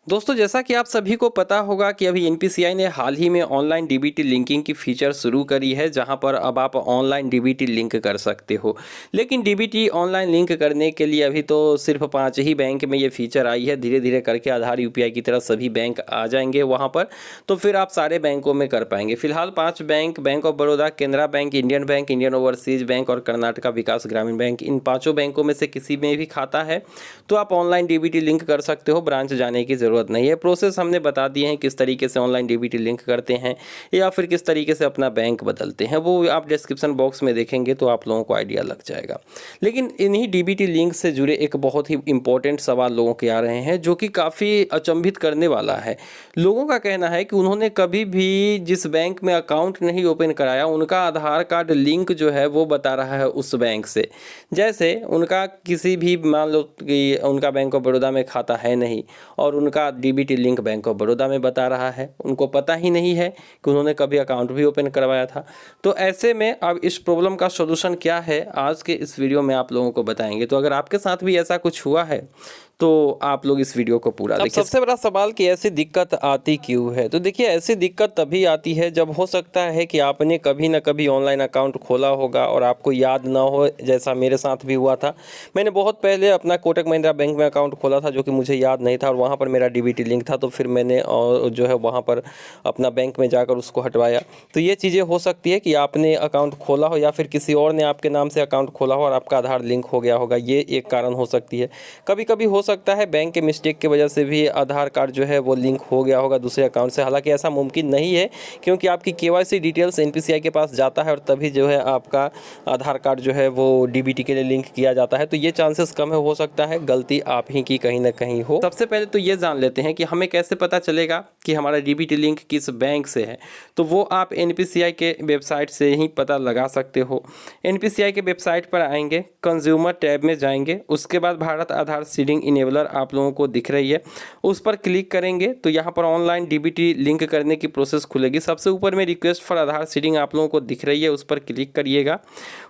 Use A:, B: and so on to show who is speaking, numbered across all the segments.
A: दोस्तों, जैसा कि आप सभी को पता होगा कि अभी एनपीसीआई ने हाल ही में ऑनलाइन डीबीटी लिंकिंग की फीचर शुरू करी है, जहां पर अब आप ऑनलाइन डीबीटी लिंक कर सकते हो। लेकिन डीबीटी ऑनलाइन लिंक करने के लिए अभी तो सिर्फ 5 ही बैंक में ये फीचर आई है। धीरे धीरे करके आधार यूपीआई की तरह सभी बैंक आ जाएंगे वहां पर, तो फिर आप सारे बैंकों में कर पाएंगे। फिलहाल 5 bank, bank of Baroda, Canara bank, Indian overseas bank और कर्नाटका विकास ग्रामीण बैंक, इन 5 बैंकों में से किसी में भी खाता है तो आप ऑनलाइन डीबीटी लिंक कर सकते हो। ब्रांच जाने की जरूरत नहीं है। प्रोसेस हमने बता दिए हैं किस तरीके से ऑनलाइन डीबीटी लिंक करते हैं या फिर किस तरीके से अपना बैंक बदलते हैं, वो आप डिस्क्रिप्शन बॉक्स में देखेंगे तो आप लोगों को आइडिया लग जाएगा। लेकिन इन्हीं डीबीटी लिंक से जुड़े एक बहुत ही इंपॉर्टेंट सवाल लोगों के आ रहे हैं, जो कि काफ़ी अचंभित करने वाला है। लोगों का कहना है कि उन्होंने कभी भी जिस बैंक में अकाउंट नहीं ओपन कराया, उनका आधार कार्ड लिंक जो है वो बता रहा है उस बैंक से। जैसे उनका किसी भी, मान लो कि उनका बैंक ऑफ बड़ौदा में खाता है नहीं और उनका DBT link bank of Baroda में बता रहा है, उनको पता ही नहीं है कि उन्होंने कभी अकाउंट भी ओपन करवाया था। तो ऐसे में अब इस प्रॉब्लम का सॉल्यूशन क्या है, आज के इस वीडियो में आप लोगों को बताएंगे। तो अगर आपके साथ भी ऐसा कुछ हुआ है तो आप लोग इस वीडियो को पूरा देखिए। सबसे बड़ा सवाल कि ऐसी दिक्कत आती क्यों है, तो देखिए ऐसी दिक्कत तभी आती है जब हो सकता है कि आपने कभी ना कभी ऑनलाइन अकाउंट खोला होगा और आपको याद ना हो, जैसा मेरे साथ भी हुआ था। मैंने बहुत पहले अपना कोटक महिंद्रा बैंक में अकाउंट खोला था, जो कि मुझे याद नहीं था, और वहाँ पर मेरा डीबीटी लिंक था। तो फिर मैंने जो है वहाँ पर अपना बैंक में जाकर उसको हटवाया। तो ये चीज़ें हो सकती है कि आपने अकाउंट खोला हो या फिर किसी और ने आपके नाम से अकाउंट खोला हो और आपका आधार लिंक हो गया होगा, ये एक कारण हो सकती है। कभी कभी हो सकता है बैंक के मिस्टेक की वजह से भी आधार कार्ड जो है वो लिंक हो गया होगा दूसरे अकाउंट से। हालांकि ऐसा मुमकिन नहीं है, क्योंकि आपकी केवाईसी डिटेल्स एनपीसीआई के पास जाता है और तभी जो है आपका आधार कार्ड जो है वो डीबीटी के लिए लिंक किया जाता है। तो ये चांसेस कम है, हो सकता है गलती आप ही की कहीं ना कहीं हो। सबसे पहले तो ये जान लेते हैं कि हमें कैसे पता चलेगा कि हमारा डीबीटी लिंक किस बैंक से है। तो वो आप एनपीसीआई के वेबसाइट से ही पता लगा सकते हो। एनपीसीआई के वेबसाइट पर आएंगे, कंज्यूमर टैब में जाएंगे, उसके बाद भारत आधार सीडिंग इनेबलर आप लोगों को दिख रही है, उस पर क्लिक करेंगे तो यहाँ पर ऑनलाइन डीबीटी लिंक करने की प्रोसेस खुलेगी। सबसे ऊपर में रिक्वेस्ट फॉर आधार सीडिंग आप लोगों को दिख रही है, उस पर क्लिक करिएगा।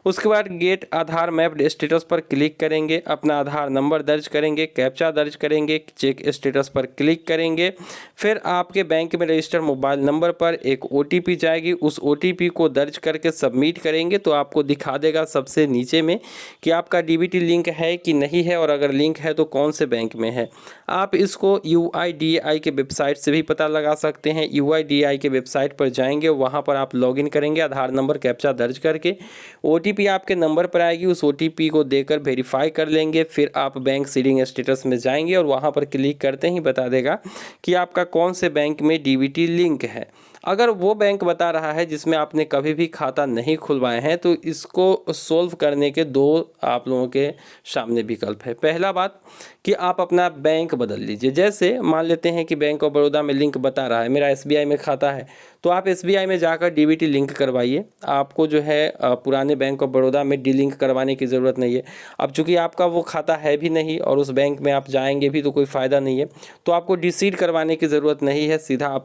A: उसके बाद गेट आधार मैप्ड स्टेटस पर क्लिक करेंगे, अपना आधार नंबर दर्ज करेंगे, कैप्चा दर्ज करेंगे, चेक स्टेटस पर क्लिक करेंगे। फिर आपके बैंक में रजिस्टर्ड मोबाइल नंबर पर एक ओटीपी जाएगी, उस ओटीपी को दर्ज करके सबमिट करेंगे तो आपको दिखा देगा सबसे नीचे में कि आपका डीबीटी लिंक है कि नहीं है, और अगर लिंक है तो कौन से बैंक में है। आप इसको यूआईडीएआई के वेबसाइट से भी पता लगा सकते हैं। यूआईडीएआई के वेबसाइट पर जाएंगे, वहां पर आप लॉगिन करेंगे, आधार नंबर कैप्चा दर्ज करके ओटीपी आपके नंबर पर आएगी, उस ओटीपी को देकर वेरीफाई कर लेंगे। फिर आप बैंक सीडिंग स्टेटस में जाएंगे और वहां पर क्लिक करते ही बता देगा कि आपका कौन से बैंक में डीबीटी लिंक है। अगर वो बैंक बता रहा है जिसमें आपने कभी भी खाता नहीं खुलवाए हैं, तो इसको सोल्व करने के 2 आप लोगों के सामने विकल्प है। पहला बात कि आप अपना बैंक बदल लीजिए। जैसे मान लेते हैं कि बैंक ऑफ बड़ौदा में लिंक बता रहा है, मेरा एसबीआई में खाता है, तो आप एसबीआई में जाकर डीबीटी लिंक करवाइए। आपको जो है पुराने बैंक ऑफ बड़ौदा में डी लिंक करवाने की ज़रूरत नहीं है। अब चूंकि आपका वो खाता है भी नहीं और उस बैंक में आप जाएंगे भी तो कोई फ़ायदा नहीं है, तो आपको डिसीड करवाने की ज़रूरत नहीं है। सीधा आप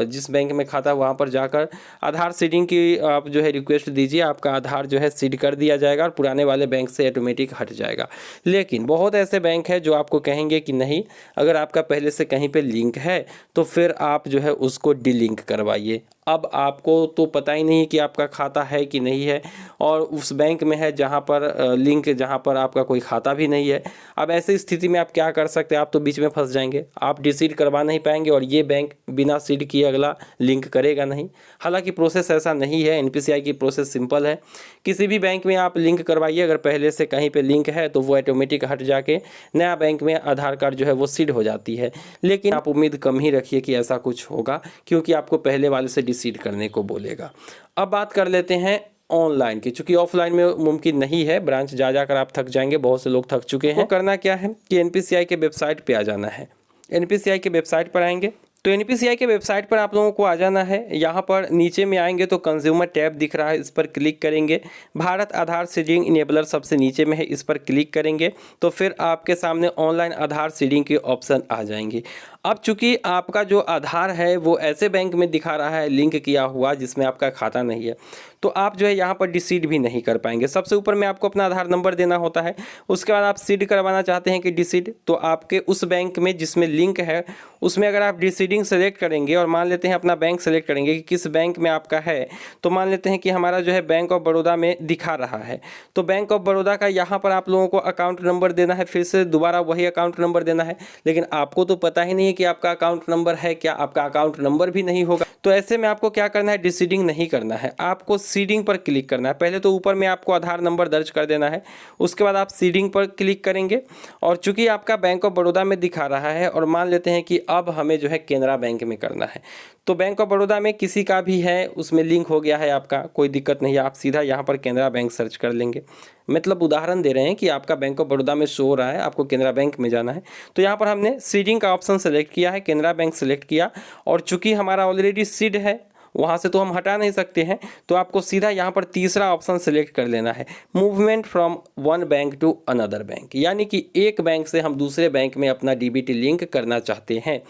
A: जिस बैंक में खाता है वहाँ पर जाकर आधार सीडिंग की आप जो है रिक्वेस्ट दीजिए, आपका आधार जो है सीड कर दिया जाएगा और पुराने वाले बैंक से ऑटोमेटिक हट जाएगा। लेकिन बहुत ऐसे बैंक है जो आपको कहेंगे कि नहीं, अगर आपका पहले से कहीं पे लिंक है तो फिर आप जो है उसको डिलिंक करवाइए। अब आपको तो पता ही नहीं कि आपका खाता है कि नहीं है, और उस बैंक में है जहाँ पर लिंक, जहाँ पर आपका कोई खाता भी नहीं है। अब ऐसी स्थिति में आप क्या कर सकते हैं, आप तो बीच में फंस जाएंगे, आप डिसीड करवा नहीं पाएंगे और ये बैंक बिना सीड किए अगला लिंक करेगा नहीं। हालांकि प्रोसेस ऐसा नहीं है, एनपीसीआई की प्रोसेस सिंपल है। किसी भी बैंक में आप लिंक करवाइए, अगर पहले से कहीं पे लिंक है तो वो ऑटोमेटिक हट जाके नया बैंक में आधार कार्ड जो है वो सीड हो जाती है। लेकिन आप उम्मीद कम ही रखिए कि ऐसा कुछ होगा, क्योंकि आपको पहले वाले से डिसीड करने को बोलेगा। अब बात कर लेते हैं ऑनलाइन की, चूंकि ऑफलाइन में मुमकिन नहीं है, ब्रांच जा जाकर आप थक जाएंगे, बहुत से लोग थक चुके हैं। तो करना क्या है कि एनपीसीआई के वेबसाइट पे आ जाना है। एनपीसीआई के वेबसाइट पर आएंगे, तो एनपीसीआई के वेबसाइट पर आप लोगों को आ जाना है। यहाँ पर नीचे में आएंगे तो कंज्यूमर टैब दिख रहा है, इस पर क्लिक करेंगे। भारत आधार सीडिंग इनेबलर सबसे नीचे में है, इस पर क्लिक करेंगे तो फिर आपके सामने ऑनलाइन आधार सीडिंग के ऑप्शन आ जाएंगे। अब चूंकि आपका जो आधार है वो ऐसे बैंक में दिखा रहा है लिंक किया हुआ जिसमें आपका खाता नहीं है, तो आप जो है यहाँ पर डिसीड भी नहीं कर पाएंगे। सबसे ऊपर में आपको अपना आधार नंबर देना होता है, उसके बाद आप सीड करवाना चाहते हैं कि डिसीड, तो आपके उस बैंक में जिसमें लिंक है उसमें अगर आप डिसीडिंग सेलेक्ट करेंगे और मान लेते हैं अपना बैंक सेलेक्ट करेंगे कि किस बैंक में आपका है, तो मान लेते हैं कि हमारा जो है बैंक ऑफ बड़ौदा में दिखा रहा है, तो बैंक ऑफ बड़ौदा का यहाँ पर आप लोगों को अकाउंट नंबर देना है, फिर से दोबारा वही अकाउंट नंबर देना है। लेकिन आपको तो पता ही नहीं है कि आपका अकाउंट नंबर है क्या, आपका अकाउंट नंबर भी नहीं होगा, तो ऐसे में आपको क्या करना है, डिसीडिंग नहीं करना है, आपको सीडिंग पर क्लिक करना है। पहले तो ऊपर में आपको आधार नंबर दर्ज कर देना है, उसके बाद आप सीडिंग पर क्लिक करेंगे। और चूंकि आपका बैंक ऑफ बड़ौदा में दिखा रहा है और मान लेते हैं कि अब हमें जो है केनरा बैंक में करना है, तो बैंक ऑफ बड़ौदा में किसी का भी है उसमें लिंक हो गया है आपका, कोई दिक्कत नहीं है, आप सीधा यहाँ पर केनरा बैंक सर्च कर लेंगे। मतलब उदाहरण दे रहे हैं कि आपका बैंक ऑफ बड़ौदा में शो हो रहा है, आपको केनरा बैंक में जाना है, तो यहाँ पर हमने सीडिंग का ऑप्शन सेलेक्ट किया है, केनरा बैंक सेलेक्ट किया, और चूंकि हमारा ऑलरेडी सीड है वहाँ से तो हम हटा नहीं सकते हैं, तो आपको सीधा यहाँ पर तीसरा ऑप्शन सेलेक्ट कर लेना है, movement from one bank to another bank, यानी कि एक बैंक से हम दूसरे बैंक में अपना डीबीटी लिंक करना चाहते हैं।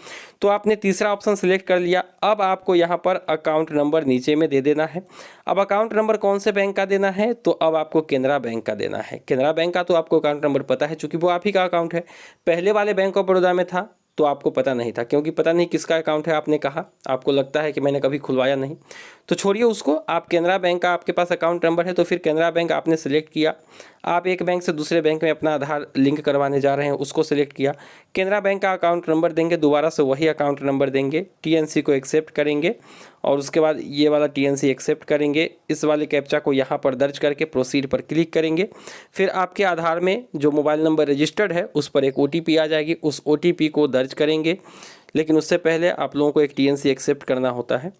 A: तो आपने तीसरा ऑप्शन सेलेक्ट कर लिया। अब आपको यहाँ पर अकाउंट नंबर नीचे में दे देना है। अब अकाउंट नंबर कौन से बैंक का देना है, तो अब आपको केनरा बैंक का देना है। केनरा बैंक का तो आपको अकाउंट नंबर पता है चूँकि वो आप ही का अकाउंट है। पहले वाले बैंक ऑफ बड़ौदा में था तो आपको पता नहीं था, क्योंकि पता नहीं किसका अकाउंट है, आपने कहा, आपको लगता है कि मैंने कभी खुलवाया नहीं, तो छोड़िए उसको। आप केनरा बैंक का आपके पास अकाउंट नंबर है तो फिर केनरा बैंक आपने सेलेक्ट किया। आप एक बैंक से दूसरे बैंक में अपना आधार लिंक करवाने जा रहे हैं, उसको सेलेक्ट किया, केनरा बैंक का अकाउंट नंबर देंगे, दोबारा से वही अकाउंट नंबर देंगे, टीएनसी को एक्सेप्ट करेंगे और उसके बाद ये वाला टीएनसी एक्सेप्ट करेंगे। इस वाले कैप्चा को यहाँ पर दर्ज करके प्रोसीड पर क्लिक करेंगे। फिर आपके आधार में जो मोबाइल नंबर रजिस्टर्ड है उस पर एक ओटीपी आ जाएगी, उस ओटीपी को दर्ज करेंगे। लेकिन उससे पहले आप लोगों को एक टीएनसी एक्सेप्ट करना होता है,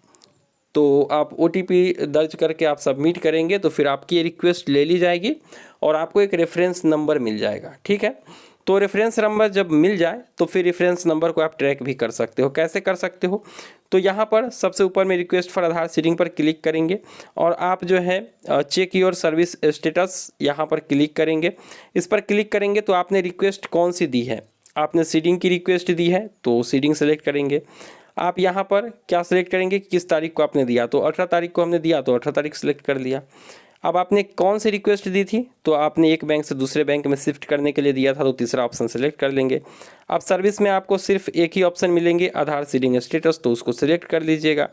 A: तो आप ओटीपी दर्ज करके आप सबमिट करेंगे तो फिर आपकी ये रिक्वेस्ट ले ली जाएगी और आपको एक रेफरेंस नंबर मिल जाएगा। ठीक है, तो रेफरेंस नंबर जब मिल जाए तो फिर रेफरेंस नंबर को आप ट्रैक भी कर सकते हो। कैसे कर सकते हो, तो यहाँ पर सबसे ऊपर में रिक्वेस्ट फॉर आधार सीडिंग पर क्लिक करेंगे और आप जो है चेक योर सर्विस स्टेटस यहाँ पर क्लिक करेंगे। इस पर क्लिक करेंगे तो आपने रिक्वेस्ट कौन सी दी है, आपने सीडिंग की रिक्वेस्ट दी है तो सीडिंग सेलेक्ट करेंगे। आप यहाँ पर क्या सेलेक्ट करेंगे, किस तारीख को आपने दिया, तो 18 तारीख को हमने दिया तो 18 तारीख सेलेक्ट कर लिया। अब आपने कौन सी रिक्वेस्ट दी थी, तो आपने एक बैंक से दूसरे बैंक में शिफ्ट करने के लिए दिया था तो तीसरा ऑप्शन सेलेक्ट कर लेंगे। अब सर्विस में आपको सिर्फ एक ही ऑप्शन मिलेंगे, आधार सीडिंग स्टेटस, तो उसको सिलेक्ट कर लीजिएगा।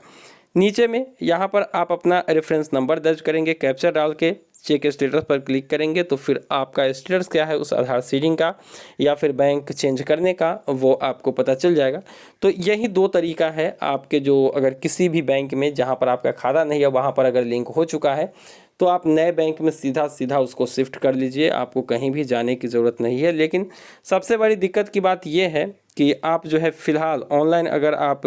A: नीचे में यहाँ पर आप अपना रेफरेंस नंबर दर्ज करेंगे, कैप्चा डाल के चेक स्टेटस पर क्लिक करेंगे तो फिर आपका स्टेटस क्या है उस आधार सीडिंग का या फिर बैंक चेंज करने का वो आपको पता चल जाएगा। तो यही दो तरीका है आपके, जो अगर किसी भी बैंक में जहाँ पर आपका खाता नहीं है वहाँ पर अगर लिंक हो चुका है तो आप नए बैंक में सीधा सीधा उसको शिफ्ट कर लीजिए, आपको कहीं भी जाने की ज़रूरत नहीं है। लेकिन सबसे बड़ी दिक्कत की बात यह है कि आप जो है फ़िलहाल ऑनलाइन अगर आप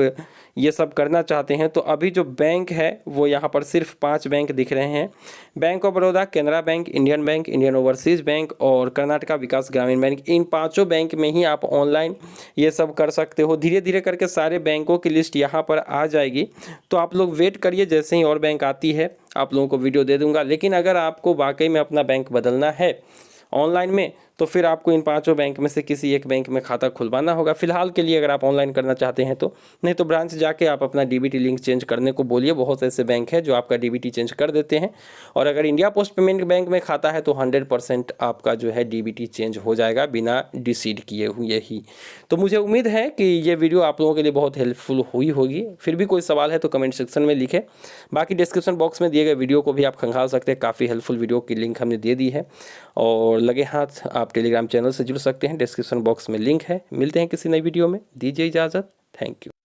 A: ये सब करना चाहते हैं तो अभी जो बैंक है वो यहाँ पर सिर्फ 5 बैंक दिख रहे हैं, bank of Baroda, Canara bank, Indian overseas bank और कर्नाटका विकास ग्रामीण बैंक। इन 5 बैंक में ही आप ऑनलाइन ये सब कर सकते हो। धीरे धीरे करके सारे बैंकों की लिस्ट यहाँ पर आ जाएगी, तो आप लोग वेट करिए, जैसे ही और बैंक आती है आप लोगों को वीडियो दे दूँगा। लेकिन अगर आपको वाकई में अपना बैंक बदलना है ऑनलाइन में तो फिर आपको इन 5 बैंक में से किसी एक बैंक में खाता खुलवाना होगा फिलहाल के लिए, अगर आप ऑनलाइन करना चाहते हैं तो। नहीं तो ब्रांच जाके आप अपना डीबीटी लिंक चेंज करने को बोलिए, बहुत ऐसे बैंक है जो आपका डीबीटी चेंज कर देते हैं। और अगर इंडिया पोस्ट पेमेंट बैंक में खाता है तो 100% आपका जो है डीबीटी चेंज हो जाएगा बिना डिसीड किए हुए ही। तो मुझे उम्मीद है कि ये वीडियो आप लोगों के लिए बहुत हेल्पफुल हुई होगी। फिर भी कोई सवाल है तो कमेंट सेक्शन में लिखें, बाकी डिस्क्रिप्शन बॉक्स में दिए गए वीडियो को भी आप खंगाल सकते हैं, काफ़ी हेल्पफुल वीडियो की लिंक हमने दे दी है। और लगे हाथ आप टेलीग्राम चैनल से जुड़ सकते हैं, डिस्क्रिप्शन बॉक्स में लिंक है। मिलते हैं किसी नई वीडियो में, दीजिए इजाज़त, थैंक यू।